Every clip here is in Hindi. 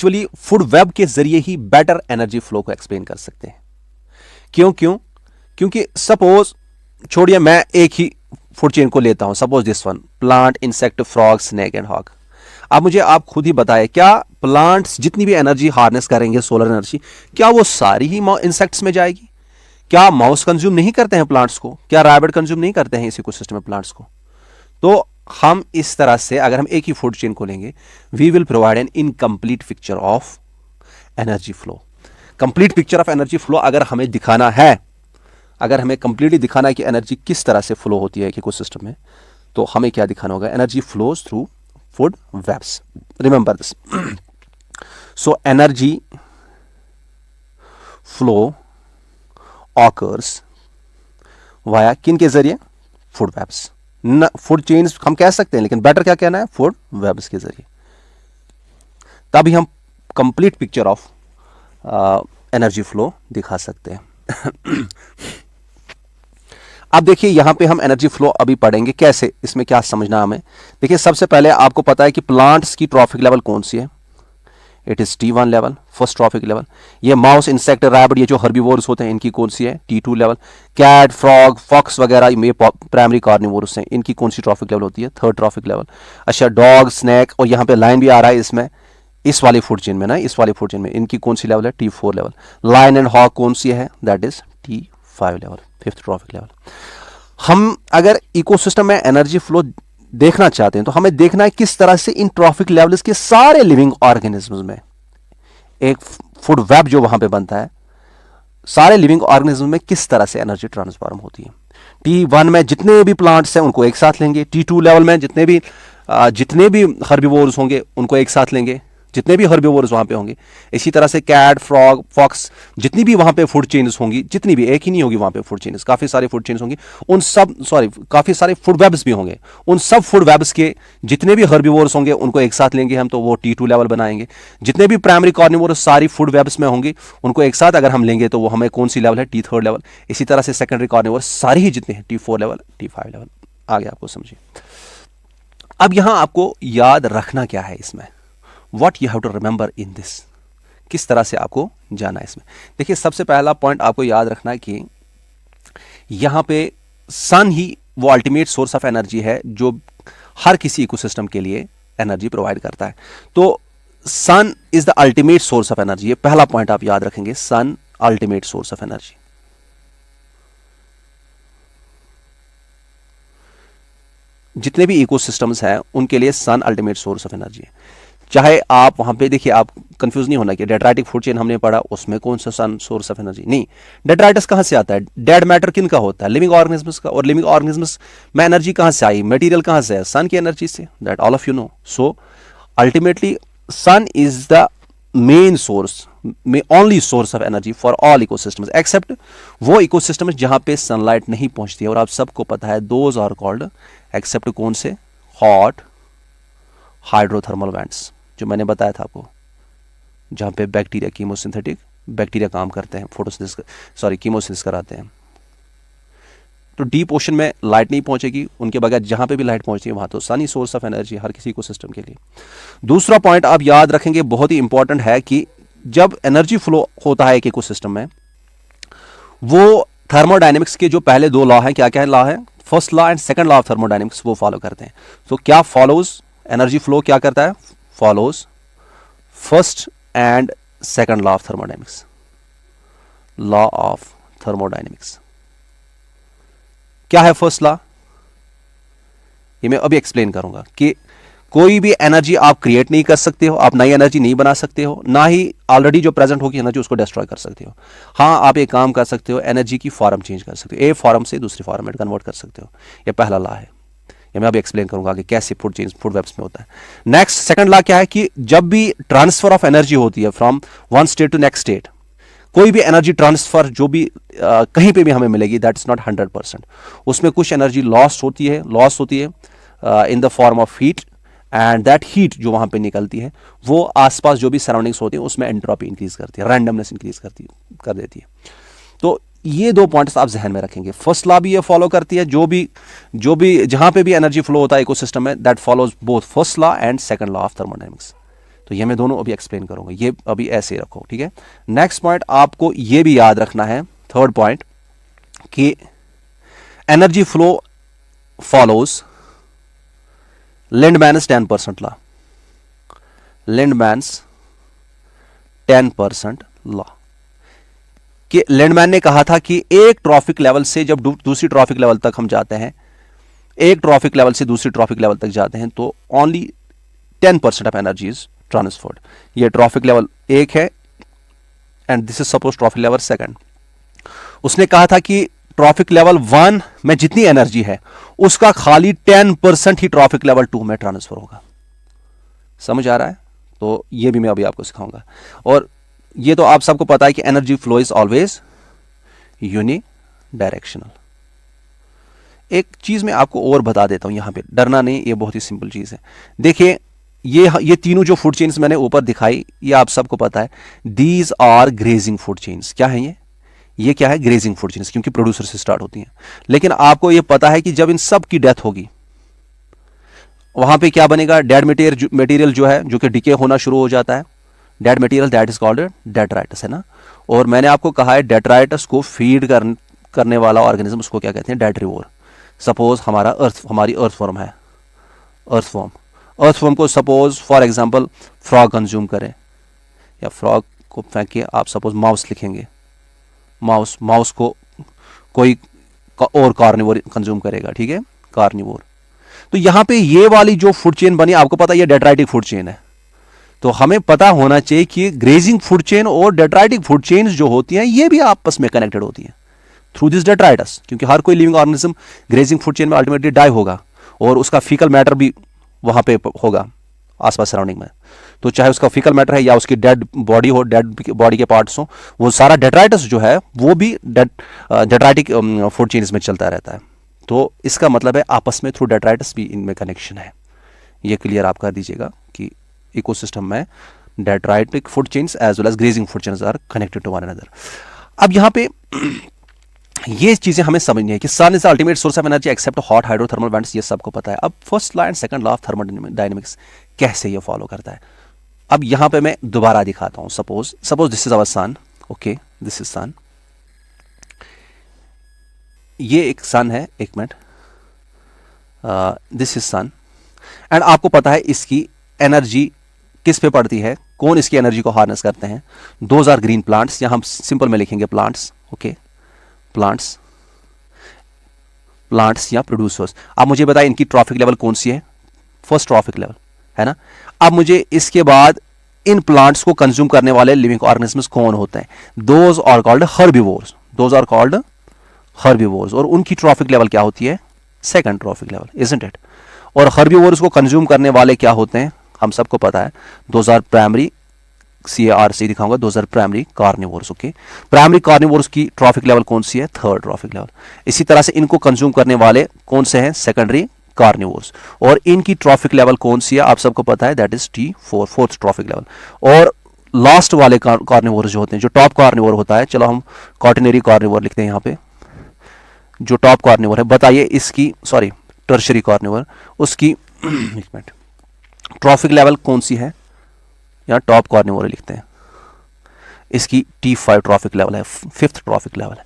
एक्चुअली फूड वेब के जरिए ही बेटर एनर्जी फ्लो को एक्सप्लेन कर सकते हैं। क्योंकि सपोज छोड़िए, मैं एक ही फूड चेन को लेता हूं, suppose this one, plant, insect, frog, snake and hog. अब मुझे आप खुद ही बताएं, क्या प्लांट्स जितनी भी एनर्जी हार्नेस करेंगे, सोलर एनर्जी, क्या वो सारी ही इंसेक्ट्स में जाएगी? क्या माउस कंज्यूम नहीं करते हैं प्लांट्स को? क्या रैबिट कंज्यूम नहीं करते हैं इस इकोसिस्टम में प्लांट्स को? तो हम इस तरह से अगर हम एक ही फूड चेन को लेंगे, we will provide an incomplete picture of energy flow. Complete picture of energy flow अगर हमें दिखाना है, अगर हमें कंप्लीटली दिखाना है कि एनर्जी किस तरह से फ्लो होती है एक इकोसिस्टम में, तो हमें क्या दिखाना होगा? Energy flows through food webs. Remember this. So energy flow occurs via किन के जरिए? Food webs. फूड चेन्स हम कह सकते हैं, लेकिन बेटर क्या कहना है? फूड वेब्स के जरिए। तभी हम complete picture of energy flow दिखा सकते हैं। अब देखिए, यहां पे हम एनर्जी फ्लो अभी पढ़ेंगे कैसे, इसमें क्या समझना हमें। देखिए, सबसे पहले आपको पता है कि प्लांट्स की ट्रॉफिक लेवल कौन सी है? It is T1 level, first trophic level. ये माउस, इंसेक्ट, रैबिट, ये जो हर्बीवोर्स होते हैं, इनकी कौन सी है? T2 level. Cat, frog, fox वगैरह ये प्राइमरी कार्निवोरस हैं, इनकी कौन सी ट्रॉफिक लेवल होती है? Third trophic level. अच्छा, डॉग, स्नैक, और यहाँ पे लाइन भी आ रहा है इसमें, इस वाली फूड चेन में ना, इस वाली फूड चेन में इनकी कौन सी लेवल है? T4 level. Line and hoc कौन सी है? That is T5 level, fifth trophic level. हम अगर इकोसिस्टम में एनर्जी फ्लो देखना चाहते हैं तो हमें देखना है किस तरह से इन ट्रॉफिक लेवल्स के सारे लिविंग ऑर्गेनिज्म्स में एक फूड वेब जो वहां पे बनता है, सारे लिविंग ऑर्गेनिज्म में किस तरह से एनर्जी ट्रांसफॉर्म होती है। T1 में जितने भी प्लांट्स हैं उनको एक साथ लेंगे, T2 लेवल में जितने भी हर्बीवोर्स होंगे उनको एक साथ लेंगे, जितने भी हर्बीवोर्स वहां पे होंगे। इसी तरह से कैट, फ्रॉग, फॉक्स, जितनी भी वहां पे फूड चेन्स होंगी, जितनी भी, एक ही नहीं होगी वहां पे फूड चेन्स, काफी सारे फूड चेन्स होंगी, उन सब, काफी सारे फूड वेब्स भी होंगे, उन सब फूड वेब्स के जितने भी हर्बीवोर्स होंगे उनको एक साथ लेंगे हम, तो वो T2 लेवल बनाएंगे। जितने भी प्राइमरी कार्निवोरस सारी फूड वेब्स में होंगे उनको एक साथ अगर हम लेंगे तो वो हमें कौन सी लेवल है? T3 level. इसी तरह से सेकेंडरी कार्निवोरस सारी ही जितने हैं T4 लेवल, T5 लेवल। आगे आपको समझिए। अब यहां आपको याद रखना क्या है इसमें? What you have to remember in this, किस तरह से आपको जाना है इसमें। देखिए, सबसे पहला पॉइंट आपको याद रखना है कि यहां पे सन ही वो अल्टीमेट सोर्स ऑफ एनर्जी है जो हर किसी इकोसिस्टम के लिए एनर्जी प्रोवाइड करता है। तो sun is the ultimate source of energy, ये पहला पॉइंट आप याद रखेंगे, sun ultimate source of energy. जितने भी इकोसिस्टम्स हैं उनके लिए sun ultimate source of energy है। चाहे आप वहां पे देखिए, आप कंफ्यूज नहीं होना कि डेट्राइटिक फूड चेन हमने पढ़ा उसमें कौन सा सन सोर्स ऑफ एनर्जी, नहीं। डेट्राइटिस कहां से आता है? डेड मैटर किन का होता है? लिविंग ऑर्गेनिजम्स का। और लिविंग ऑर्गेनिजम्स में एनर्जी कहां से आई? मटेरियल कहां से है? सन की एनर्जी से। That all of you know. So ultimately sun is the main source, only source of energy for all ecosystems except वो इकोसिस्टम्स जहां पे सनलाइट नहीं पहुंचती है। और आप सबको पता है दोज आर कॉल्ड, एक्सेप्ट कौन से? हॉट हाइड्रोथर्मल वेंट्स, जो मैंने बताया था आपको, जहां पे बैक्टीरिया, कीमोसिंथेटिक बैक्टीरिया काम करते हैं, कीमोसिंथेसिस कराते हैं। तो डीप ओशन में लाइट नहीं पहुंचेगी, उनके बगैर जहां पे भी लाइट पहुंचती है वहां तो सनी सोर्स ऑफ एनर्जी हर किसी को सिस्टम के लिए। दूसरा पॉइंट आप याद रखेंगे, बहुत ही इंपॉर्टेंट है, कि जब एनर्जी फ्लो होता है एक इकोसिस्टम में, वो थर्मोडायनेमिक्स के जो पहले दो लॉ हैं, क्या क्या लॉ है? First law and second law of thermodynamics, वो फॉलो करते हैं। तो क्या फॉलोज? एनर्जी फ्लो क्या करता है? Follows first and second law of thermodynamics, law of thermodynamics. क्या है फर्स्ट लॉ? ये मैं अभी एक्सप्लेन करूंगा कि कोई भी एनर्जी आप क्रिएट नहीं कर सकते हो, आप नई एनर्जी नहीं बना सकते हो, ना ही ऑलरेडी जो प्रेजेंट होगी एनर्जी उसको डिस्ट्रॉय कर सकते हो। हाँ, आप एक काम कर सकते हो, एनर्जी की फॉर्म चेंज कर सकते हो, एक फॉर्म से दूसरी फॉर्म में कन्वर्ट कर सकते हो। ये पहला लॉ है, ये मैं अभी एक्सप्लेन करूंगा कि कैसे फूड चेंज फूड वेब्स में होता है। नेक्स्ट सेकंड लॉ क्या है कि जब भी ट्रांसफर ऑफ एनर्जी होती है from one state to next state, कोई भी एनर्जी ट्रांसफर जो भी कहीं पे भी हमें मिलेगी, दैट इज नॉट 100%। उसमें कुछ एनर्जी लॉस होती है in the form of heat, and that heat जो वहां पे निकलती है वो आसपास जो भी सराउंडिंग्स होती है उसमें एंट्रोपी इंक्रीज करती है, रैंडमनेस इंक्रीज कर देती है। तो ये दो पॉइंट्स आप जहन में रखेंगे। फर्स्ट लॉ भी ये फॉलो करती है, जो भी जहां पे भी एनर्जी फ्लो होता है इकोसिस्टम में, that follows both first law and second law of thermodynamics. तो ये मैं दोनों अभी एक्सप्लेन करूंगा, ये अभी ऐसे रखो, ठीक है। नेक्स्ट पॉइंट आपको ये भी याद रखना है, थर्ड पॉइंट, कि energy flow follows Lindeman's 10% law, Lindeman's 10% law. कि लिंडमैन ने कहा था कि एक ट्रॉफिक लेवल से जब दूसरी ट्रॉफिक लेवल तक हम जाते हैं, एक ट्रॉफिक लेवल से दूसरी ट्रॉफिक लेवल तक जाते हैं, तो only 10% of energy is transferred. ये ट्रॉफिक लेवल 1 है and this is suppose trophic level 2। उसने कहा था कि ट्रॉफिक लेवल 1 में जितनी एनर्जी है उसका खाली 10% ही ट्रॉफिक लेवल 2 में ट्रांसफर होगा। समझ आ रहा है? तो ये भी मैं अभी आपको सिखाऊंगा। और ये तो आप सबको पता है कि energy flow is always unidirectional. एक चीज मैं आपको और बता देता हूं, यहां पे डरना नहीं, ये बहुत ही सिंपल चीज है। देखिए ये तीनों जो फूड चेन्स मैंने ऊपर दिखाई, ये आप सबको पता है, these are grazing food chains. क्या है ये क्या है? ग्रेजिंग फूड चेन्स, क्योंकि प्रोड्यूसर से स्टार्ट होती हैं। लेकिन आपको ये पता है कि जब इन सब की डेथ होगी, वहां पे क्या बनेगा? डेड मटेरियल जो है, जो कि डिके होना शुरू हो जाता है, dead material, that is called detritus, है ना। और मैंने आपको कहा है डेट्राइटस को फीड करने वाला ऑर्गेनिज्म, उसको क्या कहते हैं? डेट्रीवोर। सपोज हमारी अर्थवर्म है, अर्थवर्म को suppose for example frog consume करें, या फ्रॉग को फेंके, आप सपोज माउस लिखेंगे, माउस को कोई और कार्निवोर कंज्यूम करेगा, ठीक है, कार्निवोर। तो यहां पे ये वाली जो फूड चेन बनी, आपको पता है ये डेट्राइटिक फूड चेन है। तो हमें पता होना चाहिए कि ग्रेजिंग फूड चेन और डेट्राइटिक फूड चेन्स जो होती हैं ये भी आपस में कनेक्टेड होती हैं थ्रू दिस डेट्राइटस, क्योंकि हर कोई living organism grazing food chain में अल्टीमेटली डाई होगा और उसका फीकल मैटर भी वहां पे होगा आसपास सराउंडिंग में। तो चाहे उसका फीकल मैटर है या उसकी डेड बॉडी हो, डेड बॉडी के पार्ट्स हो, वो सारा डेट्राइटस जो है वो भी डेट्राइटिक फूड चेन्स में चलता रहता है। तो इसका मतलब है आपस में थ्रू डेट्राइटस भी इनमें कनेक्शन है। ये क्लियर आप कर दीजिएगा कि इकोसिस्टम में detritic food chains as well as grazing food chains are connected to one another. अब यहाँ पे ये चीजें हमें समझनी है कि sun is the ultimate source of energy except hot hydrothermal vents, ये सबको पता है। अब first law and second law of thermodynamics कैसे ये फॉलो करता है, अब यहां पे मैं दोबारा दिखाता हूं। Suppose this is our sun, okay, this is sun, ये एक सन है, एक minute, this is sun, and आपको पता है इसकी एनर्जी किस पे पड़ती है, कौन इसकी एनर्जी को हार्नेस करते हैं? दोज आर ग्रीन प्लांट्स, यहां हम सिंपल में लिखेंगे प्लांट्स, ओके, प्लांट्स या प्रोड्यूसर्स। अब मुझे बताइए इनकी ट्रॉफिक लेवल कौन सी है? फर्स्ट ट्रॉफिक लेवल, है ना। अब मुझे इसके बाद इन प्लांट्स को कंज्यूम करने वाले लिविंग ऑर्गेनिजम्स कौन होते हैं? दोज आर कॉल्ड हर्बीवोर्स, और उनकी ट्रॉफिक लेवल क्या होती है? Second trophic level, isn't it. और हर्बीवोर्स को कंज्यूम करने वाले क्या होते हैं? हम सबको पता है, दोज आर प्राइमरी, CAR दिखाऊंगा, those are primary carnivores, okay. Primary carnivores की ट्रॉफिक लेवल कौन सी है? Third trophic level. इसी तरह से इनको कंज्यूम करने वाले कौन से हैं? सेकेंडरी कार्निवोर्स, और इनकी ट्रॉफिक लेवल कौन सी है? आप सबको पता है, that is T4, fourth trophic level. और लास्ट वाले कार्निवोर्स जो होते हैं, जो टॉप कार्निवोर होता है, चलो हम क्वाटरनरी कार्निवोर लिखते हैं यहाँ पे, जो टॉप कार्निवोर है, बताइए इसकी, सॉरी टर्शरी कार्निवोर, उसकी एक मिनट, ट्रॉफिक लेवल कौन सी है? यहाँ टॉप कार्निवोर लिखते हैं, इसकी T5 ट्रॉफिक लेवल है, फिफ्थ ट्रॉफिक लेवल है।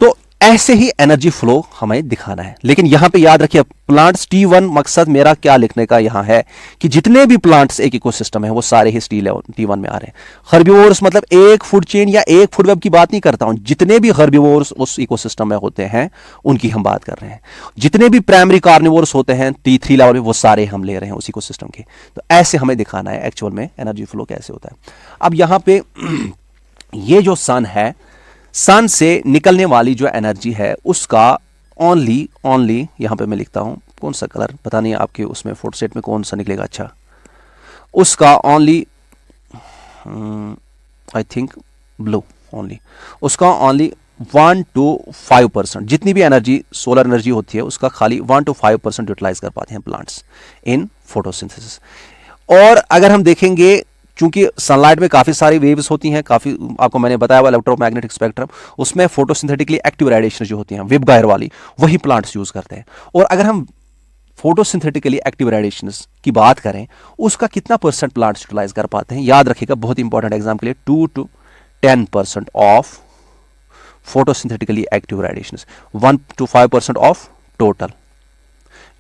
तो ऐसे ही एनर्जी फ्लो हमें दिखाना है। लेकिन यहां पे याद रखिए, प्लांट्स T1, मकसद मेरा क्या लिखने का यहां है कि जितने भी प्लांट्स एक इकोसिस्टम है वो सारे ही T1 में आ रहे हैं। हर्बीवोर्स मतलब एक फूड चेन या एक फूड वेब की बात नहीं करता हूं, जितने भी हर्बीवोर्स उस इकोसिस्टम में होते हैं उनकी हम बात कर रहे हैं। जितने भी प्राइमरी कार्निवोर्स होते हैं T3 लेवल में, वो सारे हम ले रहे हैं उस इकोसिस्टम के। तो ऐसे हमें दिखाना है एक्चुअल में एनर्जी फ्लो कैसे होता है। अब यहां पे ये जो सन है, सन से निकलने वाली जो एनर्जी है उसका ओनली यहां पे मैं लिखता हूं, कौन सा कलर पता नहीं आपके उसमें फोटोसेट में कौन सा निकलेगा, अच्छा, उसका ओनली आई थिंक ब्लू, उसका ओनली 1 to 5%, जितनी भी एनर्जी सोलर एनर्जी होती है उसका खाली 1 to 5% यूटिलाइज कर पाते हैं प्लांट्स इन फोटोसिंथेसिस। और अगर हम देखेंगे, क्योंकि सनलाइट में काफ़ी सारी वेव्स होती हैं, काफ़ी आपको मैंने बताया हुआ इलेक्ट्रोमैग्नेटिक स्पेक्ट्रम, उसमें फोटोसिंथेटिकली एक्टिव रेडिएशन जो होती हैं वेव गाइड वाली, वही प्लांट्स यूज़ करते हैं। और अगर हम फोटोसिंथेटिकली एक्टिव रेडिएशंस की बात करें, उसका कितना परसेंट प्लांट्स यूटिलाइज कर पाते हैं? याद रखिएगा, बहुत इंपॉर्टेंट एग्जाम के लिए, 2 to 10% of photosynthetically active radiations, 1 to 5% of total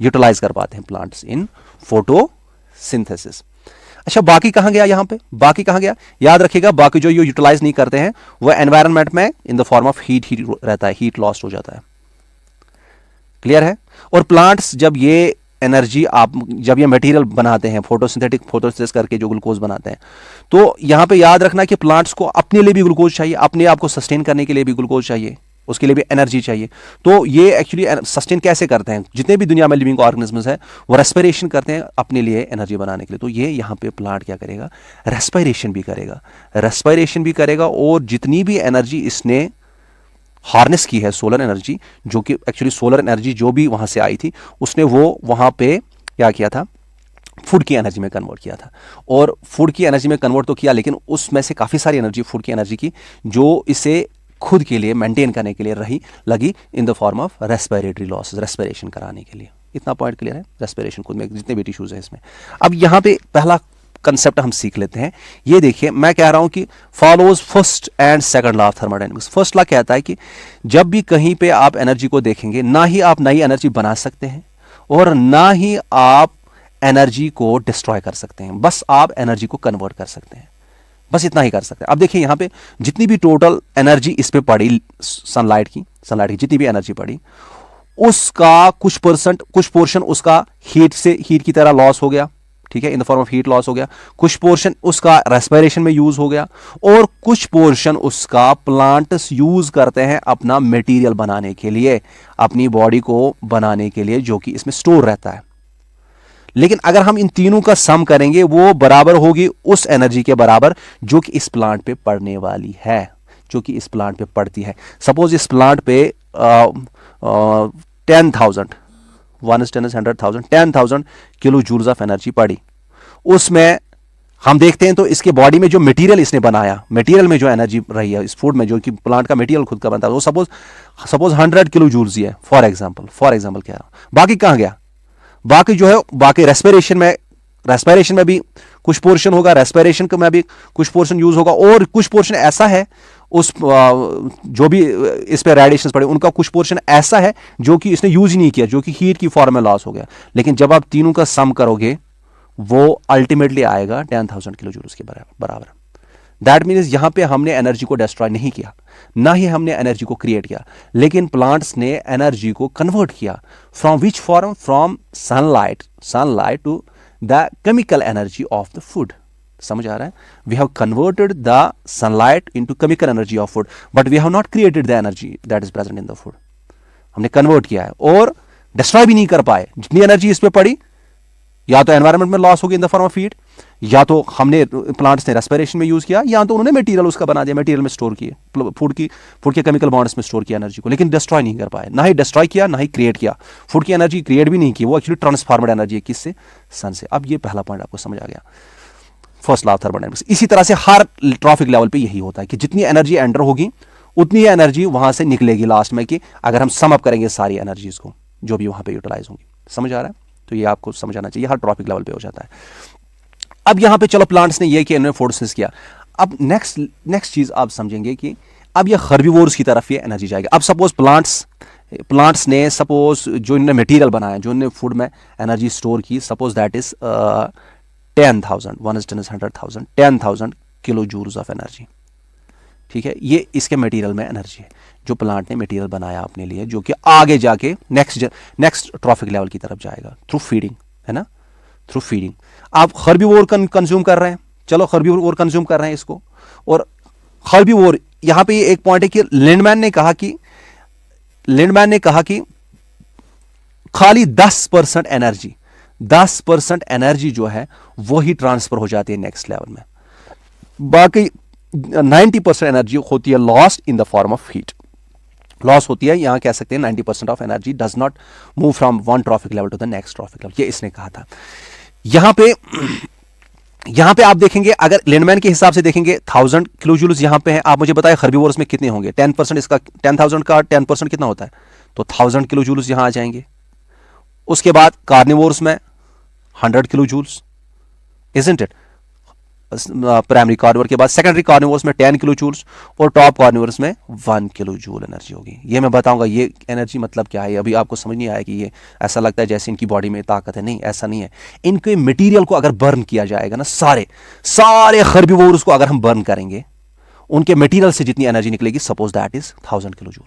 utilise कर पाते हैं प्लांट्स इन फोटोसिंथेसिस। अच्छा, बाकी कहां गया? यहां पे बाकी कहां गया? याद रखिएगा, बाकी जो यूटिलाइज नहीं करते हैं वो एनवायरनमेंट में इन द फॉर्म ऑफ हीट रहता है, हीट लॉस्ट हो जाता है। क्लियर है? और प्लांट्स जब ये एनर्जी जब ये मटेरियल बनाते हैं, फोटोसिंथेटिक फोटोसिंथेसिस करके जो ग्लूकोज बनाते हैं, तो यहां पे याद रखना कि प्लांट्स को अपने लिए भी ग्लूकोज चाहिए, अपने आप को सस्टेन करने के लिए भी ग्लूकोज चाहिए, उसके लिए भी एनर्जी चाहिए। तो ये एक्चुअली सस्टेन कैसे करते हैं? जितने भी दुनिया में लिविंग ऑर्गेनिजम्स है वो रेस्पिरेशन करते हैं अपने लिए एनर्जी बनाने के लिए। तो ये यहाँ पे प्लांट क्या करेगा? रेस्पिरेशन भी करेगा, रेस्पिरेशन भी करेगा, और जितनी भी एनर्जी इसने हार्नेस की है, सोलर एनर्जी, जो कि एक्चुअली सोलर एनर्जी जो भी वहां से आई थी, उसने वो वहां पे क्या किया था? फूड की एनर्जी में कन्वर्ट किया था। और फूड की एनर्जी में कन्वर्ट तो किया, लेकिन उसमें से काफ़ी सारी एनर्जी फूड की एनर्जी की जो इसे खुद के लिए मेंटेन करने के लिए लगी इन the form of respiratory losses, respiration कराने के लिए। इतना पॉइंट क्लियर है? रेस्पिरेशन खुद में जितने भी टिश्यूज हैं इसमें। अब यहाँ पे पहला कंसेप्ट हम सीख लेते हैं। ये देखिए, मैं कह रहा हूं कि follows first and second law of thermodynamics. First law कहता है कि जब भी कहीं पे आप एनर्जी को देखेंगे, ना ही आप नई एनर्जी बना सकते हैं और ना ही आप एनर्जी को डिस्ट्रॉय कर सकते हैं, बस आप एनर्जी को कन्वर्ट कर सकते हैं, बस इतना ही कर सकते हैं। अब देखिए यहां पे जितनी भी टोटल एनर्जी इस पे पड़ी, सनलाइट की जितनी भी एनर्जी पड़ी, उसका कुछ पोर्शन उसका हीट की तरह लॉस हो गया, ठीक है, in the form of heat loss हो गया। कुछ पोर्शन उसका रेस्पिरेशन में यूज हो गया, और कुछ पोर्शन उसका प्लांट्स यूज करते हैं अपना मटेरियल बनाने के लिए, अपनी बॉडी को बनाने के लिए, जो कि इसमें स्टोर रहता है। लेकिन अगर हम इन तीनों का सम करेंगे, वो बराबर होगी उस एनर्जी के बराबर जो कि इस प्लांट पे पड़ने वाली है, जो कि इस प्लांट पे पड़ती है। सपोज इस प्लांट पे 10,000 1 is 10 is 100,000 10,000 kilo joules of energy पड़ी। उसमें हम देखते हैं तो इसके बॉडी में जो मटेरियल इसने बनाया, मटेरियल में जो एनर्जी रही है इस फूड में, जो कि प्लांट का मटेरियल खुद का बनता है, वो सपोज 100 किलो जूल्स ही है, फॉर एग्जांपल कह रहा हूं। बाकी कहां गया? बाकी जो है, बाकी रेस्पिरेशन में भी कुछ पोर्शन होगा, रेस्पिरेशन में भी कुछ पोर्शन यूज होगा, और कुछ पोर्शन ऐसा है उस जो भी इस पे रेडिएशंस पड़े उनका कुछ पोर्शन ऐसा है जो कि इसने यूज ही नहीं किया, जो कि हीट की फॉर्म में लॉस हो गया। लेकिन जब आप तीनों का सम करोगे, वो अल्टीमेटली आएगा 10,000 किलो जूल्स के बराबर। दैट मीन्स यहां पे हमने एनर्जी को डिस्ट्रॉय नहीं किया, ना ही हमने एनर्जी को क्रिएट किया, लेकिन प्लांट्स ने एनर्जी को कन्वर्ट किया। From which form? From sunlight to the chemical energy of the food. समझ आ रहा है? We have converted the sunlight into chemical energy of food, but we have not created the energy that is present in the food. हमने कन्वर्ट किया है और डिस्ट्रॉय भी नहीं कर पाए। जितनी एनर्जी इस पे पड़ी, या तो एनवायरनमेंट में लॉस होगी इन द फॉर्म ऑफ हीट, या तो हमने प्लांट्स ने रेस्पिरेशन में यूज किया, या तो उन्होंने मटेरियल उसका बना दिया, मटेरियल में स्टोर किए, फूड के केमिकल बॉन्ड्स में स्टोर किया एनर्जी को, लेकिन डिस्ट्रॉय नहीं कर पाए। ना ही डिस्ट्रॉय किया, ना ही क्रिएट किया। फूड की एनर्जी क्रिएट भी नहीं की, वो एक्चुअली ट्रांसफॉर्मड एनर्जी है। किससे? सन से। अब ये पहला पॉइंट आपको समझ आ गया, फर्स्ट लॉ ऑफ थर्मोडायनेमिक्स। इसी तरह से हर ट्रॉफिक लेवल पे यही होता है कि जितनी एनर्जी एंटर होगी उतनी एनर्जी वहां से निकलेगी लास्ट में, कि अगर हम सम अप करेंगे सारी एनर्जीज को जो भी वहां पे यूटिलाइज होंगी। समझ आ रहा है? तो ये आपको समझ आना चाहिए, हर ट्रॉफिक लेवल पे हो जाता है। अब यहां पे चलो प्लांट्स ने ये किया, इन्होंने फोटोसिंथेसिस किया। अब नेक्स्ट चीज आप समझेंगे कि अब ये हर्बीवोर्स की तरफ ये एनर्जी जाएगी। अब सपोज प्लांट्स ने सपोज जो इन्होंने मटेरियल बनाया, जो इन्होंने फूड में एनर्जी स्टोर की, suppose that is 10,000 1 is 10 is 100,000 10,000 kilo joules of energy. ठीक है, ये इसके मटेरियल में एनर्जी है जो प्लांट ने मटेरियल बनाया अपने लिए, जो कि आगे जाके नेक्स्ट ट्रॉफिक लेवल की तरफ जाएगा थ्रू फीडिंग, है ना, थ्रू फीडिंग। आप हर्बीवोर कंज्यूम कर रहे हैं, चलो हर्बीवोर कंज्यूम कर रहे हैं इसको, और हर्बीवोर यहां पे एक पॉइंट है कि लिंडमैन ने कहा कि खाली 10% एनर्जी जो है वो ही ट्रांसफर हो जाती है नेक्स्ट लेवल में, बाकी 90% एनर्जी होती है lost in the form of heat, loss होती है। यहां कह सकते हैं 90% of energy does not move from one trophic level to the next trophic level, ये इसने कहा था। यहां पे आप देखेंगे, अगर लिंडमैन के हिसाब से देखेंगे 1000 किलो जूल्स यहां पे है। आप मुझे बताएं हर्बीवोर्स में कितने होंगे? 10% इसका 10,000 का 10% कितना होता है? तो 1000 किलो जूल्स यहां आ जाएंगे, उसके बाद कार्निवोर्स में 100 kilo joules, isn't it? Primary carnivore के बाद सेकेंडरी कार्निवोर्स में 10 किलो जूल्स और टॉप कार्निवोर्स में 1 किलो जूल एनर्जी होगी। ये मैं बताऊंगा ये एनर्जी मतलब क्या है। अभी आपको समझ नहीं आया कि ये ऐसा लगता है जैसे इनकी बॉडी में ताकत है, नहीं ऐसा नहीं है। इनके मटेरियल को अगर बर्न किया जाएगा ना, सारे हर्बिवोर्स को अगर हम बर्न करेंगे, उनके मटेरियल से जितनी एनर्जी निकलेगी, suppose that is 1000 kilo joule,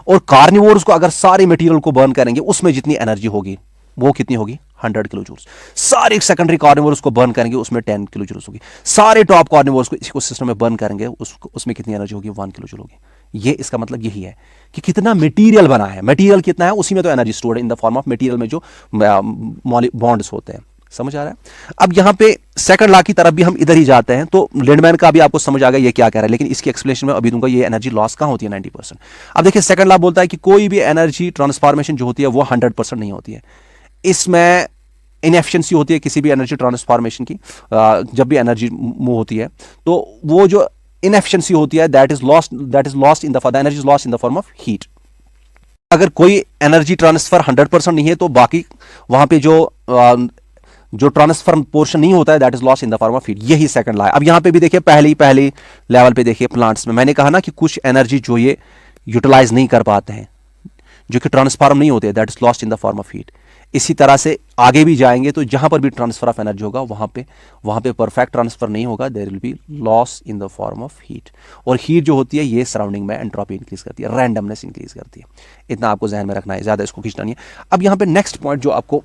और कार्निवोर्स को अगर सारे मटेरियल को बर्न करेंगे, उसमें जितनी एनर्जी होगी वो कितनी होगी? 100 किलो जूल्स। सारे सेकेंडरी कार्निवोर्स को बर्न करेंगे, उसमें 10 किलो जूल्स होगी। सारे टॉप कार्निवोर्स को इसी सिस्टम में बर्न करेंगे, उसमें कितनी एनर्जी होगी? 1 किलो जूल होगी। ये इसका मतलब यही है कि कितना मटेरियल बना है, मटेरियल कितना है, उसी में तो एनर्जी स्टोर्ड है in the form of material में जो बॉन्ड्स होते हैं। समझ आ रहा है? अब यहां पे सेकंड लॉ की तरफ भी हम इधर ही जाते हैं, तो लिंडमैन का भी आपको समझ आ गया ये क्या कह रहा है, लेकिन इसकी एक्सप्लेनेशन में अभी दूंगा। ये एनर्जी लॉस कहां होती है? 90%। अब देखिए सेकंड लॉ बोलता है कि कोई भी एनर्जी ट्रांसफॉर्मेशन जो होती है वो 100% नहीं होती है। इसमें इनएफिशिएंसी होती है किसी भी एनर्जी ट्रांसफॉर्मेशन की। जब भी एनर्जी मूव होती है तो वो जो इनएफिशिएंसी होती है that is lost in the energy is lost in the form of heat. अगर कोई एनर्जी ट्रांसफर 100% नहीं है तो बाकी वहां पे जो ट्रांसफर पोर्शन नहीं होता है that is lost in the form of heat. यही सेकंड लॉ है। अब यहां पे भी देखिए पहले लेवल पे देखिए प्लांट्स में मैंने कहा ना कि कुछ एनर्जी जो ये यूटिलाइज नहीं कर पाते हैं, जो कि ट्रांसफॉर्म नहीं होते, that is lost in the form of heat. इसी तरह से आगे भी जाएंगे तो जहां पर भी ट्रांसफर ऑफ एनर्जी होगा वहां पे परफेक्ट ट्रांसफर नहीं होगा, there will be loss in the form of heat. और हीट जो होती है ये सराउंडिंग में एंट्रोपी इंक्रीज करती है, रैंडमनेस इंक्रीज करती है। इतना आपको जहन में रखना है, ज्यादा इसको खींचना नहीं है। अब यहां पे नेक्स्ट पॉइंट जो आपको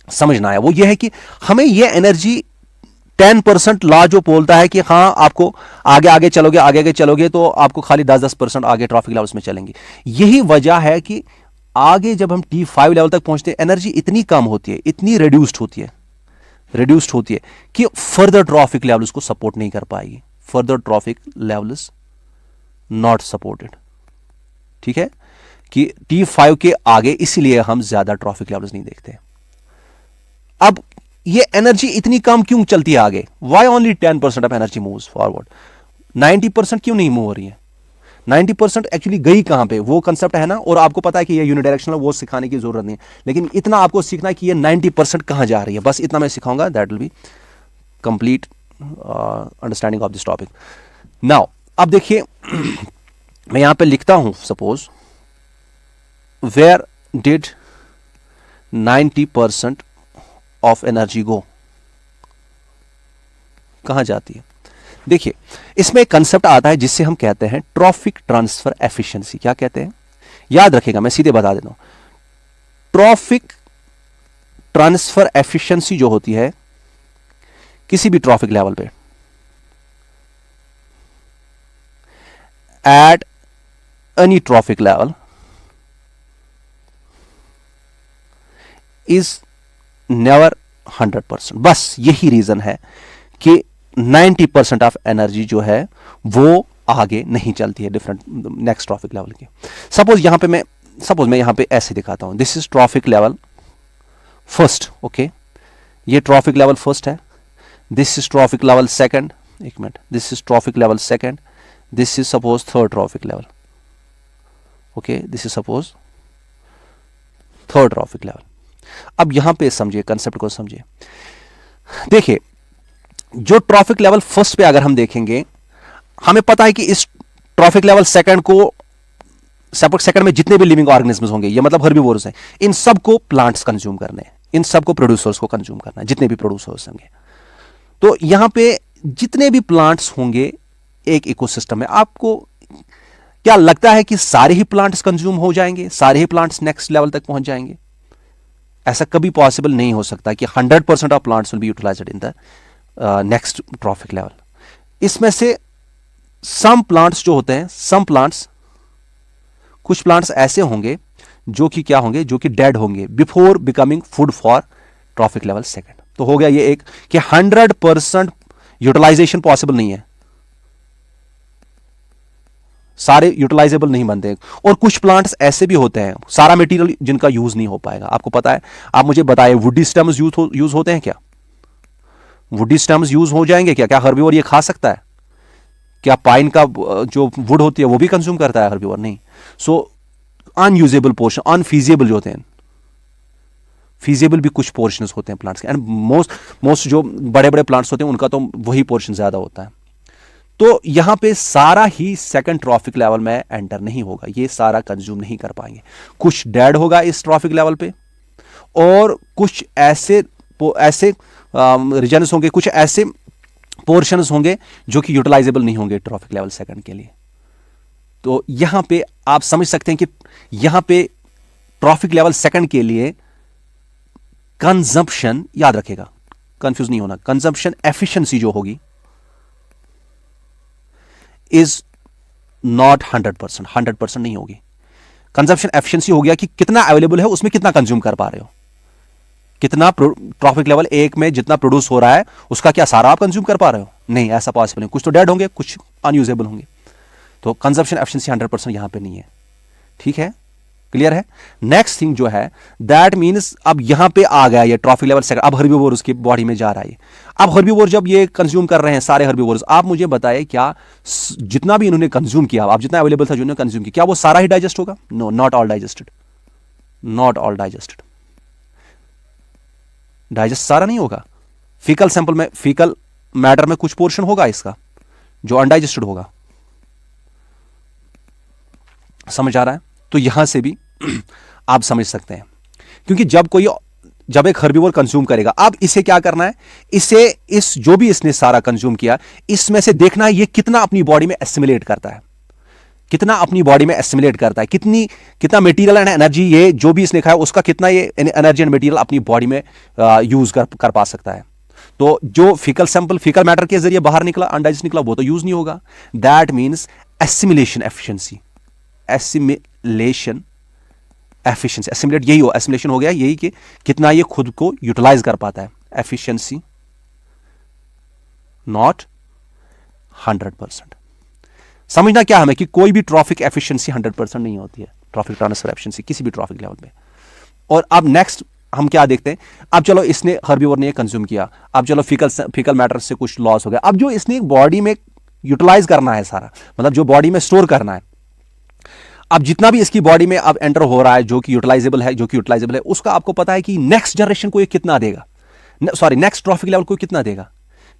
समझना है वो ये है कि हमें ये एनर्जी 10% लॉ जो बोलता है कि हाँ आपको आगे चलोगे तो आपको खाली 10% आगे ट्रॉफिक लेवल्स में चलेंगी। यही वजह है कि आगे जब हम T5 लेवल तक पहुंचते हैं एनर्जी इतनी कम होती है, इतनी रिड्यूस्ड होती है कि फर्दर ट्रॉफिक लेवल्स को सपोर्ट नहीं कर पाएगी। Further trophic levels not supported. ठीक है कि T5 के आगे इसलिए हम ज्यादा ट्रॉफिक लेवल्स नहीं देखते। अब ये एनर्जी इतनी कम क्यों चलती है आगे? Why only 10% of energy moves forward? 90% क्यों नहीं मूव हो रही है? 90% एक्चुअली गई कहां पे? वो कंसेप्ट है ना, और आपको पता है कि ये यूनिडायरेक्शनल, वो सिखाने की जरूरत नहीं है, लेकिन इतना आपको सीखना है कि ये 90% कहां जा रही है, बस इतना मैं सिखाऊंगा। That will be complete understanding of this topic. Now अब देखिए मैं यहां पे लिखता हूं, suppose where did 90% of energy go, कहां जाती है? देखिए इसमें एक कंसेप्ट आता है जिससे हम कहते हैं ट्रॉफिक ट्रांसफर एफिशिएंसी। क्या कहते हैं? याद रखेगा, मैं सीधे बता देता हूं। ट्रॉफिक ट्रांसफर एफिशिएंसी जो होती है किसी भी ट्रॉफिक लेवल पे at any trophic level is never 100%। बस यही रीजन है कि 90% ऑफ एनर्जी जो है वो आगे नहीं चलती है डिफरेंट नेक्स्ट ट्रॉफिक लेवल की। सपोज मैं यहां पे ऐसे दिखाता हूं, this is trophic level first. Okay, ये ट्रॉफिक लेवल फर्स्ट है, this is trophic level second, एक minute, this is trophic level second, this is suppose third trophic level. Okay, this is suppose third trophic level. अब यहां पे समझिए, कंसेप्ट को समझिए। देखिए जो ट्रॉफिक लेवल फर्स्ट पे अगर हम देखेंगे, हमें पता है कि इस ट्रॉफिक लेवल सेकंड में जितने भी लिविंग ऑर्गेनिज्म्स होंगे, ये मतलब हर्बिवोर्स हैं, इन सबको प्लांट्स कंज्यूम करने हैं, इन सबको प्रोड्यूसर्स को कंज्यूम करना है, जितने भी प्रोड्यूसर्स होंगे। तो यहां पे जितने भी प्लांट्स होंगे एक इकोसिस्टम में, आपको क्या लगता है कि सारे ही प्लांट्स कंज्यूम हो जाएंगे, सारे ही प्लांट्स नेक्स्ट लेवल तक पहुंच जाएंगे? ऐसा कभी पॉसिबल नहीं हो सकता कि 100% of plants will be utilised in the next trophic level. इसमें से सम प्लांट्स जो होते हैं, कुछ प्लांट्स ऐसे होंगे जो कि क्या होंगे, जो कि डेड होंगे before becoming food for traffic level second. तो हो गया ये एक कि 100% यूटिलाइजेशन पॉसिबल नहीं है, सारे यूटिलाइजेबल नहीं बनते। और कुछ प्लांट्स ऐसे भी होते हैं सारा मटेरियल जिनका यूज नहीं हो पाएगा। आपको पता है, आप मुझे बताइए वुडी स्टेम्स यूज होते हैं क्या? वुडी स्टेम्स यूज हो जाएंगे क्या? क्या हर्बिवोर ये खा सकता है? क्या पाइन का जो वुड होती है वो भी कंज्यूम करता है हर्बिवोर? नहीं। सो अनयूजेबल पोर्शन, अनफीजिबल जो होते हैं फीजिबल भी कुछ पोर्शंस होते हैं प्लांट्स के, एंड मोस्ट जो बड़े बड़े प्लांट्स होते हैं उनका तो वही पोर्शन ज़्यादा होता है। तो यहां पे सारा ही सेकंड ट्रॉफिक लेवल में एंटर नहीं होगा, ये सारा कंज्यूम नहीं कर पाएंगे। कुछ डेड होगा इस ट्रॉफिक लेवल पे, और कुछ ऐसे रीजन्स होंगे, कुछ ऐसे पोर्शंस होंगे जो कि यूटिलाइजेबल नहीं होंगे ट्रॉफिक लेवल सेकंड के लिए। तो यहां पे आप समझ सकते हैं कि यहां पे ट्रॉफिक लेवल सेकंड के लिए कंजम्पशन, याद रखेगा, कंफ्यूज नहीं होना, कंजम्पशन एफिशिएंसी जो होगी इज नॉट 100% नहीं होगी। कंजम्पशन एफिशिएंसी हो गया कि कितना अवेलेबल है, उसमें कितना कंज्यूम कर पा रहे हो, कितना ट्रॉफिक लेवल एक में जितना प्रोड्यूस हो रहा है उसका क्या सारा आप कंज्यूम कर पा रहे हो? नहीं, ऐसा पॉसिबल नहीं। कुछ तो डेड होंगे, कुछ अनयूजेबल होंगे। तो कंजम्पशन एफिशिएंसी 100% यहां पे नहीं है। ठीक है, क्लियर है। नेक्स्ट थिंग जो है दैट मीन्स अब यहां पे आ गया ये ट्रॉफिक लेवल सेकंड, अब हर्बीवोर उसकी बॉडी में जा रहा है। अब हर्बीवोर जब ये कंज्यूम कर रहे हैं सारे हर्बीवोर्स, आप मुझे बताइए क्या जितना भी इन्होंने कंज्यूम किया, आप जितना अवेलेबल था जिन्होंने कंज्यूम किया, क्या वो सारा ही डाइजेस्ट होगा? No, not all digested, not all digested. Digest सारा नहीं होगा। फीकल सैंपल में, फीकल मैटर में कुछ पोर्शन होगा इसका जो अनडाइजेस्टेड होगा। समझ आ रहा है? तो यहां से भी आप समझ सकते हैं, क्योंकि जब एक हर्बीवोर कंज्यूम करेगा, अब इसे क्या करना है, इसे इस जो भी इसने सारा कंज्यूम किया इसमें से देखना है ये कितना अपनी बॉडी में एसिमिलेट करता है, कितना अपनी बॉडी में एसिमिलेट करता है, कितना मटेरियल एंड एनर्जी ये जो भी इसने खाया उसका कितना ये एनर्जी एंड मटेरियल अपनी बॉडी में यूज कर पा सकता है। तो जो फीकल सैंपल फीकल मैटर के जरिए बाहर निकला, अनडाइजेस्ट निकला, वो तो यूज नहीं होगा। That means assimilation efficiency, assimilation efficiency, assimilate यही हो, एसिमिलेशन हो गया यही कि कितना ये खुद को यूटिलाइज कर पाता है। Efficiency not 100%। समझना क्या हमें कि कोई भी ट्रॉफिक एफिशिएंसी 100% नहीं होती है, ट्रॉफिक ट्रांसफर एफिशिएंसी किसी भी ट्रॉफिक लेवल पे। और अब नेक्स्ट हम क्या देखते हैं, अब चलो इसने हर्बीवोर ने कंज्यूम किया, अब चलो फीकल मैटर से कुछ लॉस हो गया, अब जो इसने बॉडी में यूटिलाइज करना है सारा, मतलब जो बॉडी में स्टोर करना है, अब जितना भी इसकी बॉडी में अब एंटर हो रहा है जो कि यूटिलाइजेबल है, उसका आपको पता है कि नेक्स्ट जनरेशन को ये कितना देगा, सॉरी नेक्स्ट ट्रॉफिक लेवल को कितना देगा।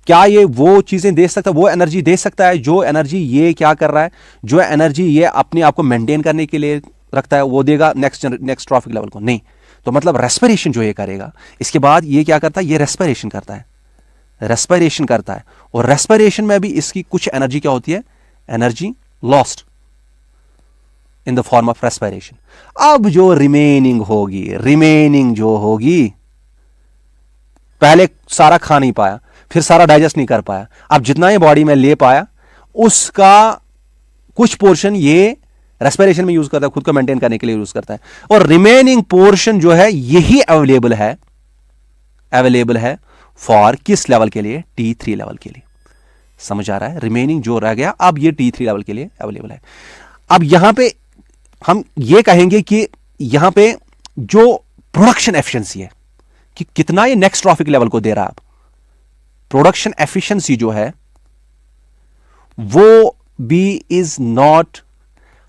क्या ये वो चीजें दे सकता है, वो एनर्जी दे सकता है जो एनर्जी ये क्या कर रहा है, जो एनर्जी ये अपने आप को मेंटेन करने के लिए रखता है, वो देगा नेक्स्ट ट्रॉफिक लेवल को? नहीं। तो मतलब रेस्पिरेशन जो ये करेगा, इसके बाद ये क्या करता है, ये रेस्पिरेशन करता है, और रेस्पिरेशन में भी इसकी कुछ एनर्जी क्या होती है, energy lost in the form of respiration. अब जो रिमेनिंग जो होगी, पहले सारा खा नहीं पाया, फिर सारा डाइजेस्ट नहीं कर पाया, अब जितना ये बॉडी में ले पाया उसका कुछ पोर्शन ये रेस्पिरेशन में यूज करता है, खुद को मेंटेन करने के लिए यूज करता है, और रिमेनिंग पोर्शन जो है यही अवेलेबल है फॉर किस लेवल के लिए, T3 लेवल के लिए। समझ आ रहा है? रिमेनिंग जो रह गया अब ये T3 लेवल के लिए अवेलेबल है। अब यहां पे हम ये कहेंगे कि यहां पे जो प्रोडक्शन एफिशिएंसी है कि कितना ये नेक्स्ट ट्रॉफिक लेवल को दे रहा है, प्रोडक्शन एफिशिएंसी जो है वो भी इज नॉट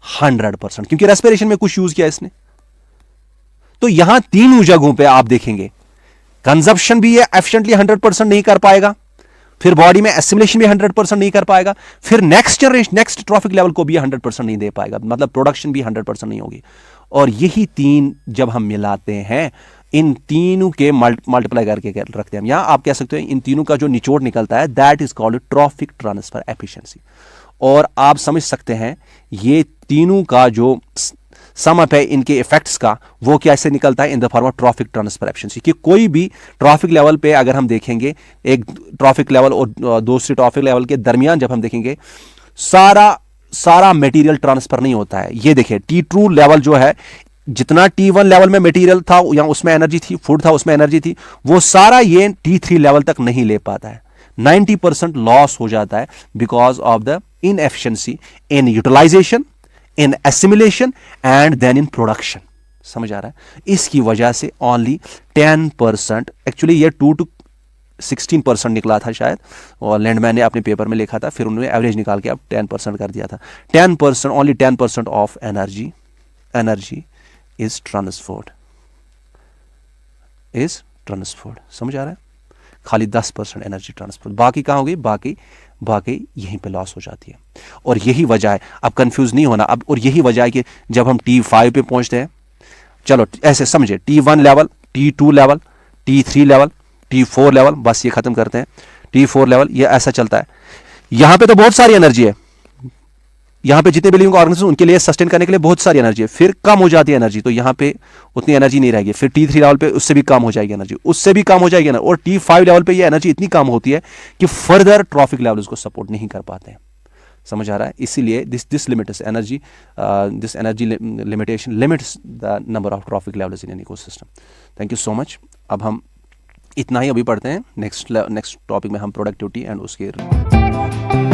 100%, क्योंकि रेस्पिरेशन में कुछ यूज किया इसने। तो यहां तीन जगहों पे आप देखेंगे कंजप्शन भी ये एफिशिएंटली 100% नहीं कर पाएगा, फिर बॉडी में एसिमिलेशन भी 100% नहीं कर पाएगा, फिर नेक्स्ट ट्रॉफिक लेवल को भी 100% नहीं दे पाएगा, मतलब प्रोडक्शन भी 100% नहीं होगी। और यही तीन जब हम मिलाते हैं, इन तीनों के मल्टीप्लाई करके रखते हैं हम, यहां आप कह सकते हैं इन तीनों का जो निचोड़ निकलता है that is called trophic transfer efficiency. और आप समझ सकते हैं ये तीनों का जो सम अप है इनके इफेक्ट्स का, वो कैसे निकलता है in the form of trophic transfer efficiency. कि कोई भी ट्रॉफिक लेवल पे अगर हम देखेंगे, एक ट्रॉफिक लेवल और दूसरी ट्रॉफिक लेवल के दरमियान जब हम देखेंगे, सारा मटेरियल ट्रांसफर नहीं होता है। ये देखिए T2 लेवल जो है, जितना T1 लेवल में मटेरियल था या उसमें एनर्जी थी, फूड था उसमें एनर्जी थी, वो सारा ये T3 लेवल तक नहीं ले पाता है। 90% लॉस हो जाता है because of the inefficiency in utilisation, in assimilation and then in production. समझ आ रहा है? इसकी वजह से ओनली 10%, एक्चुअली ये 2 to 16% निकला था शायद, और लैंडमैन ने अपने पेपर में लिखा था, फिर उन्होंने एवरेज निकाल के अब 10% कर दिया था। 10%, only 10% of energy is transferred is transferred. समझ आ रहा है? खाली 10% एनर्जी ट्रांसफर, बाकी कहाँ होगी? बाकी यहीं पे लॉस हो जाती है। और यही वजह है, अब कंफ्यूज नहीं होना अब, और यही वजह है कि जब हम T5 पे पहुंचते हैं, चलो ऐसे समझे, T1 level, T2 level, T3 level, T4 level, बस ये खत्म करते हैं। T4 लेवल ये ऐसा चलता है। यहां पे तो बहुत सारी एनर्जी है, यहां पे जितने भी लिविंग ऑर्गेनिज्म उनके लिए सस्टेन करने के लिए बहुत सारी एनर्जी है, फिर कम हो जाती है एनर्जी, तो यहां पे उतनी एनर्जी नहीं रहेगी। फिर T3 लेवल पे उससे भी कम हो जाएगी एनर्जी, उससे भी कम हो जाएगी ना, और T5 लेवल पे ये एनर्जी इतनी कम होती है कि फर्दर ट्रॉफिक लेवल उसको सपोर्ट नहीं कर पाते हैं। समझ आ रहा है? इसीलिए this limits energy, this energy limitation limits the number of trophic levels in an ecosystem. Thank you so much. अब हम इतना ही अभी पढ़ते हैं, नेक्स्ट टॉपिक में हम प्रोडक्टिविटी एंड उसके